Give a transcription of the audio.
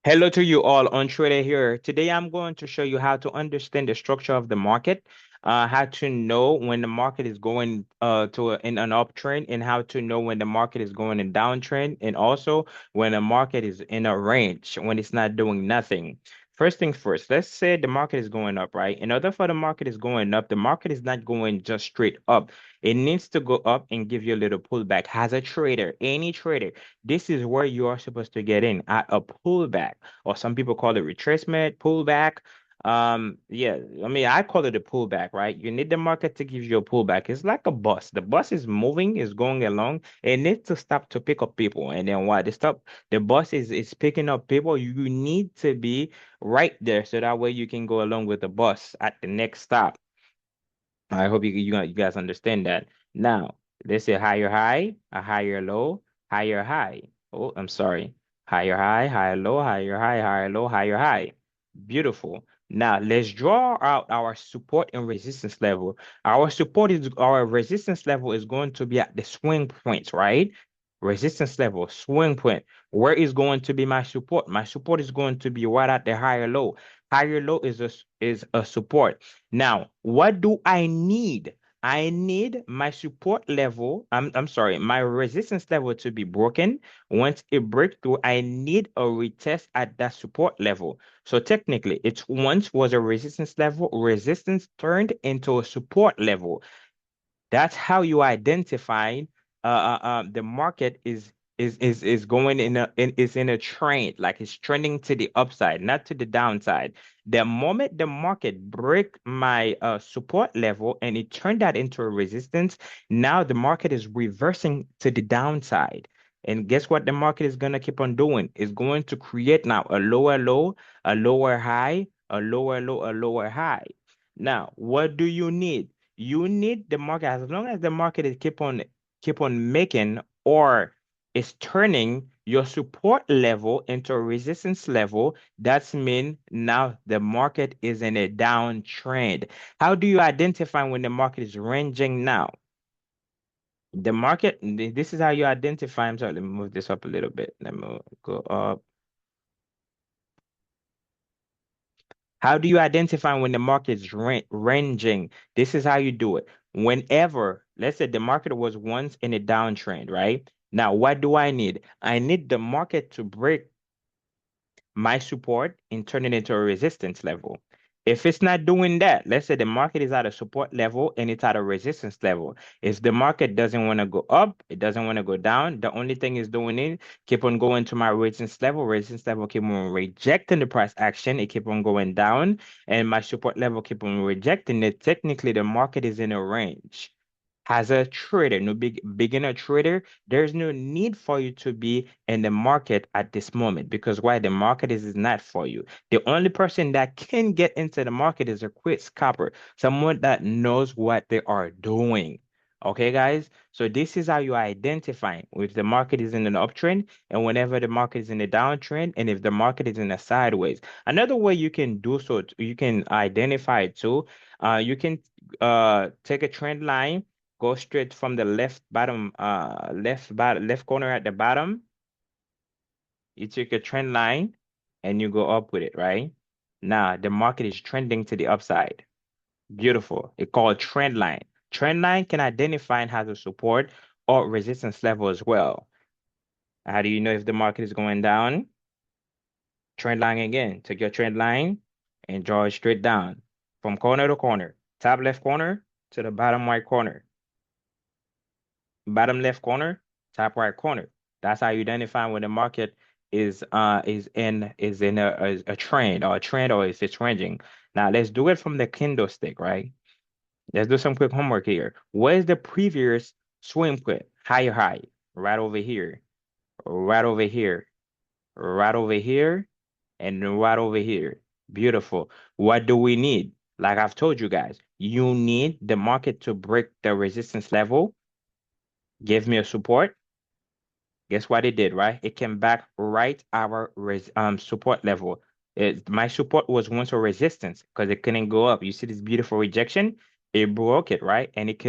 Hello to you all, on Trader here. Today I'm going to show you how to understand the structure of the market, how to know when the market is going in an uptrend, and how to know when the market is going in downtrend, and also when the market is in a range, when it's not doing nothing. First things first, let's say the market is going up, right? In order for the market is going up, the market is not going just straight up. It needs to go up and give you a little pullback. As a trader, any trader, this is where you are supposed to get in at a pullback, or some people call it retracement, pullback. Yeah, I mean, I call it a pullback, right? You need the market to give you a pullback. It's like a bus. The bus is moving, is going along. It needs to stop to pick up people. And then what? The bus is picking up people. You need to be right there so that way you can go along with the bus at the next stop. I hope you guys understand that. Now, let's say higher high, a higher low, higher high. Oh, I'm sorry. Higher high, higher low, higher high, higher low, higher high. Beautiful. Now, let's draw out our support and resistance level. Our resistance level is going to be at the swing points, right? Resistance level, swing point. Where is going to be my support? My support is going to be right at the higher low. Higher low is a support. Now, what do I need? I need my support level. I'm sorry, my resistance level to be broken. Once it breaks through, I need a retest at that support level. So technically, it once was a resistance level, resistance turned into a support level. That's how you identify the market is going is in a trend, like it's trending to the upside, not to the downside. The moment the market break my support level and it turned that into a resistance, now the market is reversing to the downside. And guess what the market is going to keep on doing? It's going to create now a lower low, a lower high, a lower low, a lower high. Now, what do you need? You need the market, as long as the market is keep on making, or is turning your support level into a resistance level. That's mean now the market is in a downtrend. How do you identify when the market is ranging now? This is how you identify. I'm sorry, let me move this up a little bit. Let me go up. How do you identify when the market is ranging? This is how you do it. Whenever, let's say the market was once in a downtrend, right? Now, what do I need? I need the market to break my support and turn it into a resistance level. If it's not doing that, let's say the market is at a support level and it's at a resistance level. If the market doesn't want to go up, it doesn't want to go down, the only thing is doing it, keep on going to my resistance level keep on rejecting the price action, it keep on going down, and my support level keep on rejecting it. Technically, the market is in a range. As a trader, no beginner trader, there's no need for you to be in the market at this moment, because why? The market is not for you. The only person that can get into the market is a quick scalper, someone that knows what they are doing. Okay, guys. So this is how you identify if the market is in an uptrend and whenever the market is in a downtrend, and if the market is in a sideways. Another way you can do so, you can identify it too. You can take a trend line. Go straight from the left corner at the bottom. You take a trend line and you go up with it, right? Now the market is trending to the upside. Beautiful. It's called trend line. Trend line can identify and has a support or resistance level as well. How do you know if the market is going down? Trend line again. Take your trend line and draw it straight down from corner to corner. Top left corner to the bottom right corner. Bottom left corner, top right corner. That's how you identify when the market is in a trend, or if it's ranging. Now let's do it from the candlestick, right? Let's do some quick homework here. What is the previous swing put? Higher high, right over here, right over here, right over here, and right over here. Beautiful. What do we need? Like I've told you guys, you need the market to break the resistance level, give me a support. Guess what it did, right? It came back right our support level. My support was once a resistance because it couldn't go up. You see this beautiful rejection? It broke it, right? And it